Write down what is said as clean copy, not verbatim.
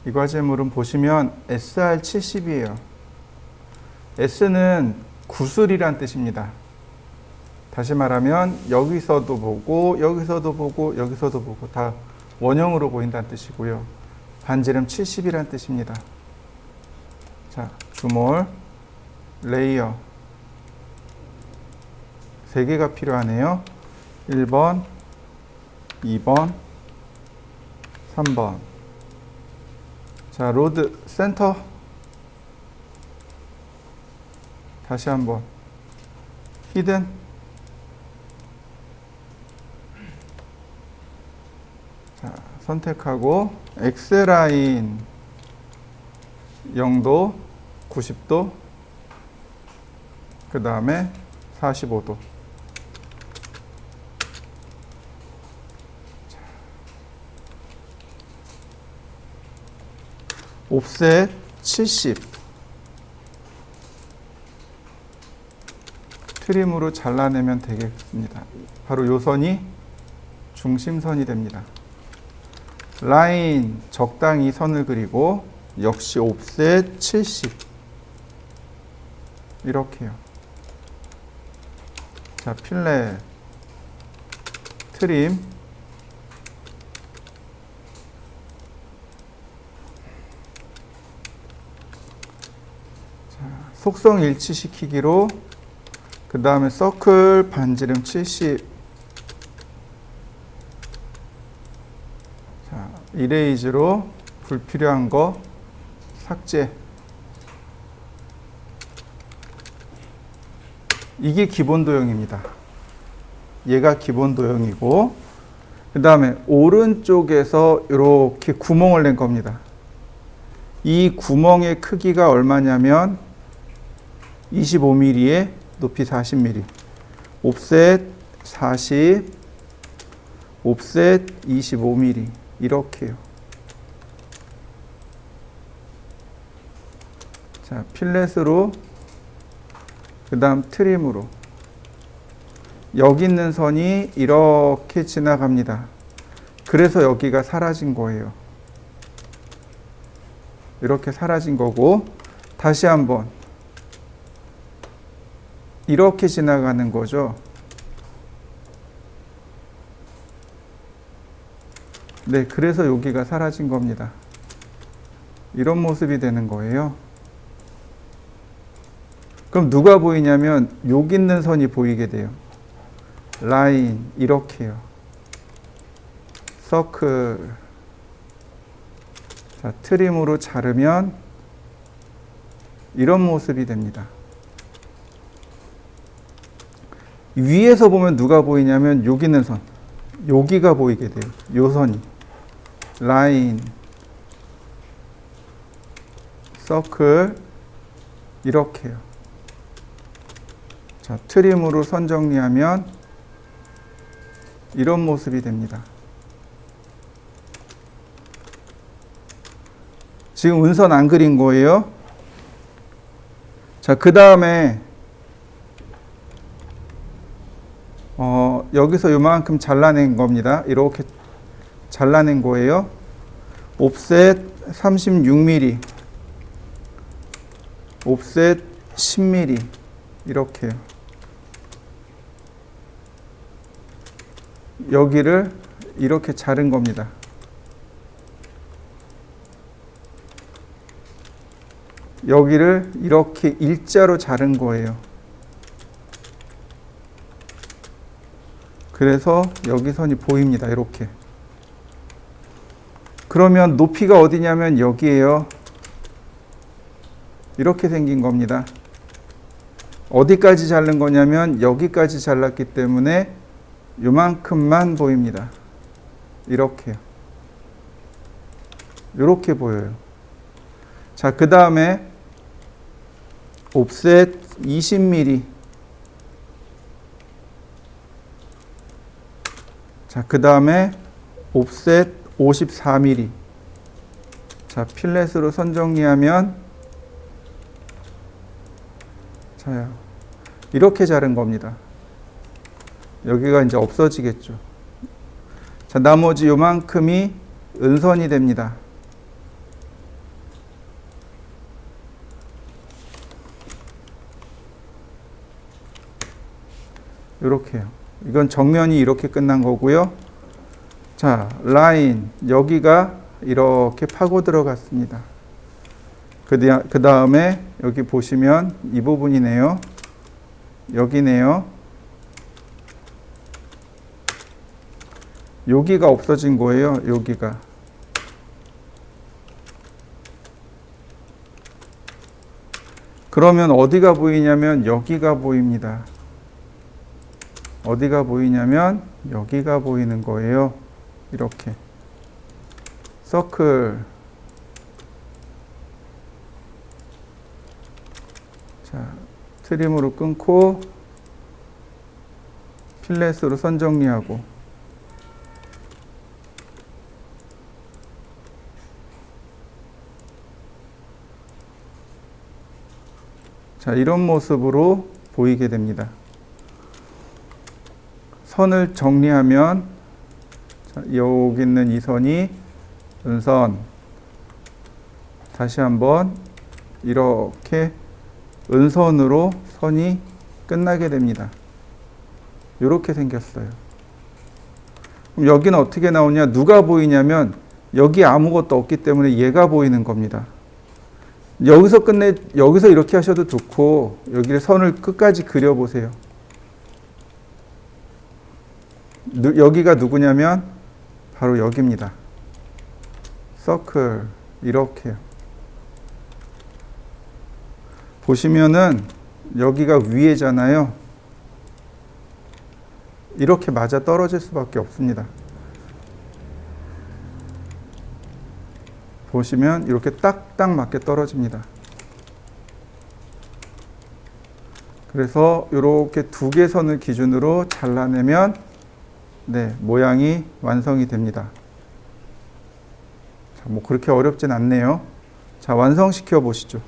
이 과제물은 보시면 SR70이에요. S는 구슬이란 뜻입니다. 다시 말하면 여기서도 보고 여기서도 보고 여기서도 보고 다 원형으로 보인다는 뜻이고요. 반지름 70이란 뜻입니다. 자, 주몰, 레이어 3개가 필요하네요. 1번, 2번, 3번. 자, 로드 센터 다시 한번 히든 자, 선택하고 X라인 0도, 90도, 그 다음에 45도. 옵셋 70. 트림으로 잘라내면 되겠습니다. 바로 요 선이 중심선이 됩니다. 라인 적당히 선을 그리고 역시 옵셋 70 이렇게요. 자, 필렛 트림 자, 속성 일치시키기로 그 다음에 서클 반지름 70 자, 이레이즈로 불필요한 거 삭제. 이게 기본 도형입니다. 얘가 기본 도형이고 그 다음에 오른쪽에서 이렇게 구멍을 낸 겁니다. 이 구멍의 크기가 얼마냐면 25mm에 높이 40mm. 옵셋 40, 옵셋 25mm. 이렇게요. 자, 필렛으로 그 다음 트림으로 여기 있는 선이 이렇게 지나갑니다. 그래서 여기가 사라진 거예요. 이렇게 사라진 거고 다시 한번 이렇게 지나가는 거죠. 네, 그래서 여기가 사라진 겁니다. 이런 모습이 되는 거예요. 그럼 누가 보이냐면 여기 있는 선이 보이게 돼요. 라인 이렇게요. 서클 자, 트림으로 자르면 이런 모습이 됩니다. 위에서 보면 누가 보이냐면 여기 있는 선 여기가 보이게 돼요. 요 선이 라인 서클 이렇게요. 자, 트림으로 선 정리하면 이런 모습이 됩니다. 지금 운선 안 그린 거예요. 자, 그 다음에 여기서 요만큼 잘라낸 겁니다. 이렇게 잘라낸 거예요. 옵셋 36mm, 옵셋 10mm 이렇게요. 여기를 이렇게 자른 겁니다. 여기를 이렇게 일자로 자른 거예요. 그래서 여기 선이 보입니다. 이렇게. 그러면 높이가 어디냐면 여기에요. 이렇게 생긴 겁니다. 어디까지 자른 거냐면 여기까지 잘랐기 때문에 요만큼만 보입니다. 이렇게요. 이렇게 보여요. 자, 그 다음에 옵셋 20mm. 자, 그 다음에 옵셋 54mm. 자, 필렛으로 선 정리하면 자, 이렇게 자른 겁니다. 여기가 이제 없어지겠죠. 자, 나머지 요만큼이 은선이 됩니다. 이렇게요. 이건 정면이 이렇게 끝난 거고요. 자, 라인 여기가 이렇게 파고 들어갔습니다. 그 다음에 여기 보시면 이 부분이네요. 여기네요. 여기가 없어진 거예요. 여기가. 그러면 어디가 보이냐면 여기가 보입니다. 어디가 보이냐면 여기가 보이는 거예요. 이렇게. 서클. 자, 트림으로 끊고 필렛으로 선 정리하고 자, 이런 모습으로 보이게 됩니다. 선을 정리하면 자, 여기 있는 이 선이 은선, 다시 한번 이렇게 은선으로 선이 끝나게 됩니다. 이렇게 생겼어요. 그럼 여기는 어떻게 나오냐? 누가 보이냐면 여기 아무것도 없기 때문에 얘가 보이는 겁니다. 여기서 이렇게 하셔도 좋고 여기를 선을 끝까지 그려보세요. 여기가 누구냐면 바로 여기입니다. 서클 이렇게요. 보시면은 여기가 위에잖아요. 이렇게 맞아 떨어질 수밖에 없습니다. 보시면 이렇게 딱딱 맞게 떨어집니다. 그래서 이렇게 두 개 선을 기준으로 잘라내면 네, 모양이 완성이 됩니다. 자, 뭐 그렇게 어렵진 않네요. 자, 완성시켜 보시죠.